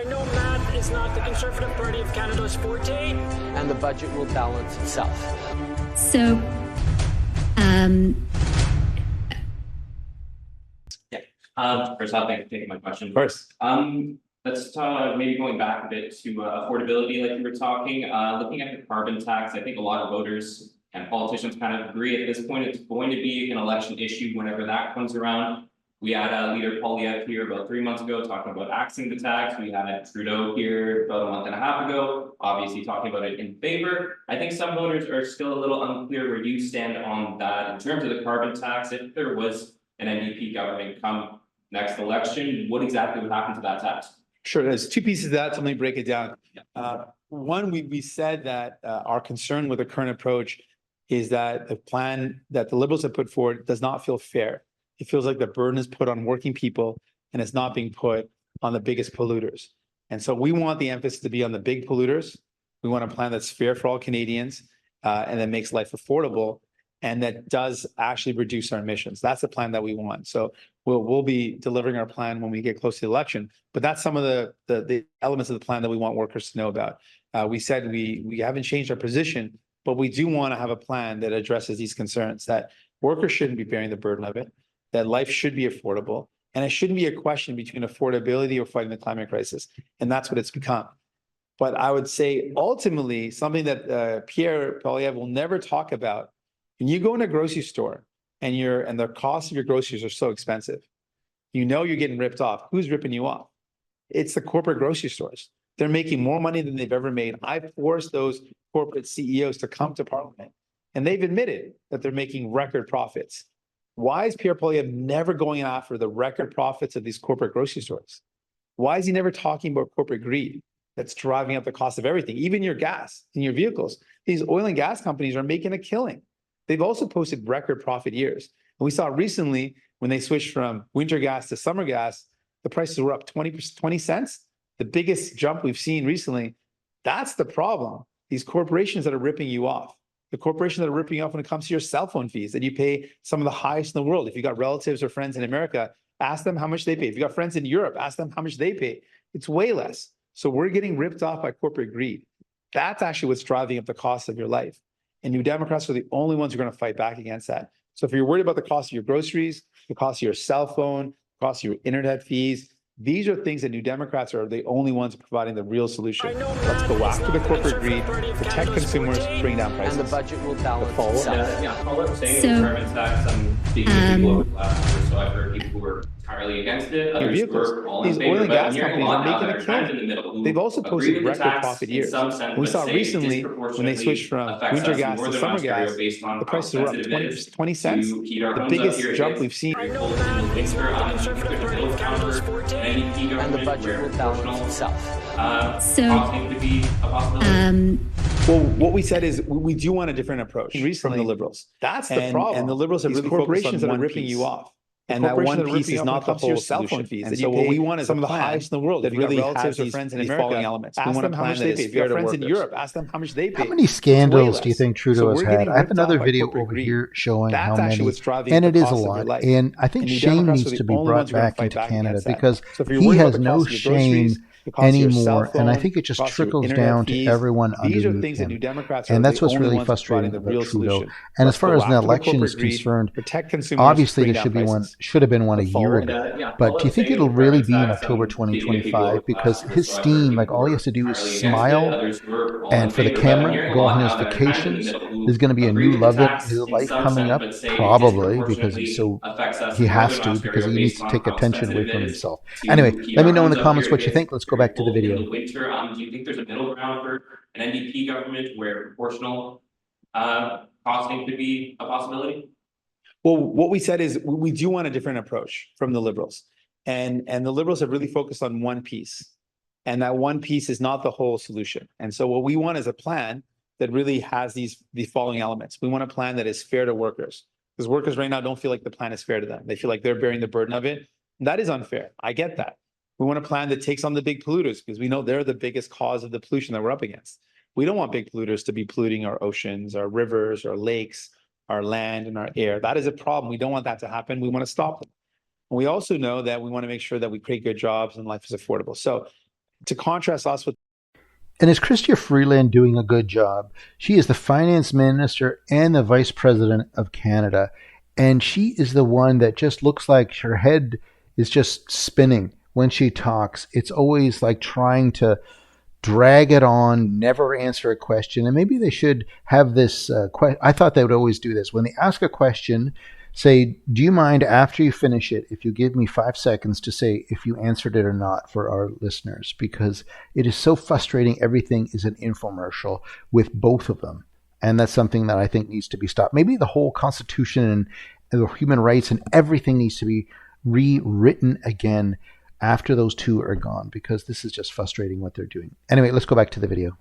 I know math is not the Conservative Party of Canada's forte. And the budget will balance itself. So, First off, thanks for taking my question. First, Let's talk, maybe going back a bit to affordability, like you were talking, looking at the carbon tax. I think a lot of voters and politicians kind of agree at this point, it's going to be an election issue whenever that comes around. We had Leader Poilievre here about 3 months ago talking about axing the tax. We had Trudeau here about a month and a half ago, obviously talking about it in favor. I think some voters are still a little unclear where you stand on that in terms of the carbon tax. If there was an NDP government come next election, what exactly would happen to that tax? sure, there's two pieces of that, so let me break it down. One, we said that our concern with the current approach is that the plan that the Liberals have put forward does not feel fair. It feels like the burden is put on working people and it's not being put on the biggest polluters. And so we want the emphasis to be on the big polluters. We want a plan that's fair for all Canadians and that makes life affordable and that does actually reduce our emissions. That's the plan that we want. So we'll be delivering our plan when we get close to the election. But that's some of the elements of the plan that we want workers to know about. We said we haven't changed our position, but we do want to have a plan that addresses these concerns, that workers shouldn't be bearing the burden of it, that life should be affordable, and it shouldn't be a question between affordability or fighting the climate crisis. And that's what it's become. But I would say ultimately something that Pierre Poilievre will never talk about, when you go in a grocery store and the cost of your groceries are so expensive, you know you're getting ripped off. Who's ripping you off? It's the corporate grocery stores. They're making more money than they've ever made. I forced those corporate CEOs to come to Parliament, and they've admitted that they're making record profits. Why is Pierre Poilievre never going after the record profits of these corporate grocery stores? Why is he never talking about corporate greed that's driving up the cost of everything, even your gas in your vehicles? These oil and gas companies are making a killing. They've also posted record profit years. And we saw recently when they switched from winter gas to summer gas, the prices were up 20 cents, the biggest jump we've seen recently. That's the problem. These corporations that are ripping you off. The corporations that are ripping you off when it comes to your cell phone fees that you pay some of the highest in the world. If you got relatives or friends in America, ask them how much they pay. If you got friends in Europe, ask them how much they pay. It's way less. So we're getting ripped off by corporate greed. That's actually what's driving up the cost of your life. And New Democrats are the only ones who are going to fight back against that. So if you're worried about the cost of your groceries, the cost of your cell phone, the cost of your internet fees, these are things that New Democrats are the only ones providing the real solution. Let's go after the corporate greed, protect consumers, bring down prices. And the budget will balance itself. Yeah, all I'm saying in carbon tax, I'm speaking to people over the last year, so I've heard people who are entirely against it. Your vehicles, these oil and gas companies are making a killing. They've also posted record profit years. We saw recently when they switched from winter gas to summer gas, the prices were up 20 cents, the biggest jump we've seen. I know that it's not the Conservative Party of Canada's forte. And the budget will balance itself. Well, what we said is we do want a different approach from the Liberals. That's the problem. And the Liberals have really corporations that are ripping you off. And that one piece is not the whole cell phone fees. And so what we want is some of the highest in the world that really has these friends in America. Elements. We want a plan that is fair to workers. Friends in Europe, ask them how much they pay. How many scandals do you think Trudeau has had? I have another video over here showing how many, and it is a lot. And I think shame needs to be brought back into Canada because he has no shame anymore, and I think it just trickles down to everyone underneath him. And that's what's really frustrating about Trudeau. And as far as an election is concerned, obviously there should have been one a year ago. But do you think it'll really be in October 2025? Because his steam, like all he has to do is smile, and for the camera, go on his vacations. There's going to be a new love of his life coming up, probably because he has to, because he needs to take attention away from himself. Anyway, let me know in the comments what you think. Let's go back to the video. In the winter, do you think there's a middle ground for an NDP government where proportional costing could be a possibility? Well, what we said is we do want a different approach from the Liberals. And the Liberals have really focused on one piece. And that one piece is not the whole solution. And so what we want is a plan that really has the following elements. We want a plan that is fair to workers. Because workers right now don't feel like the plan is fair to them. They feel like they're bearing the burden of it. And that is unfair. I get that. We want a plan that takes on the big polluters because we know they're the biggest cause of the pollution that we're up against. We don't want big polluters to be polluting our oceans, our rivers, our lakes, our land, and our air. That is a problem. We don't want that to happen. We want to stop them. And we also know that we want to make sure that we create good jobs and life is affordable. So To contrast us with. And is Chrystia Freeland doing a good job? She is the finance minister and the vice president of Canada. And she is the one that just looks like her head is just spinning when she talks. It's always like trying to drag it on, never answer a question. And maybe they should have this I thought they would always do this. When they ask a question, say, do you mind after you finish it, if you give me 5 seconds to say if you answered it or not for our listeners, because it is so frustrating. Everything is an infomercial with both of them. And that's something that I think needs to be stopped. Maybe the whole Constitution and the human rights and everything needs to be rewritten again after those two are gone, because this is just frustrating what they're doing. Anyway, let's go back to the video.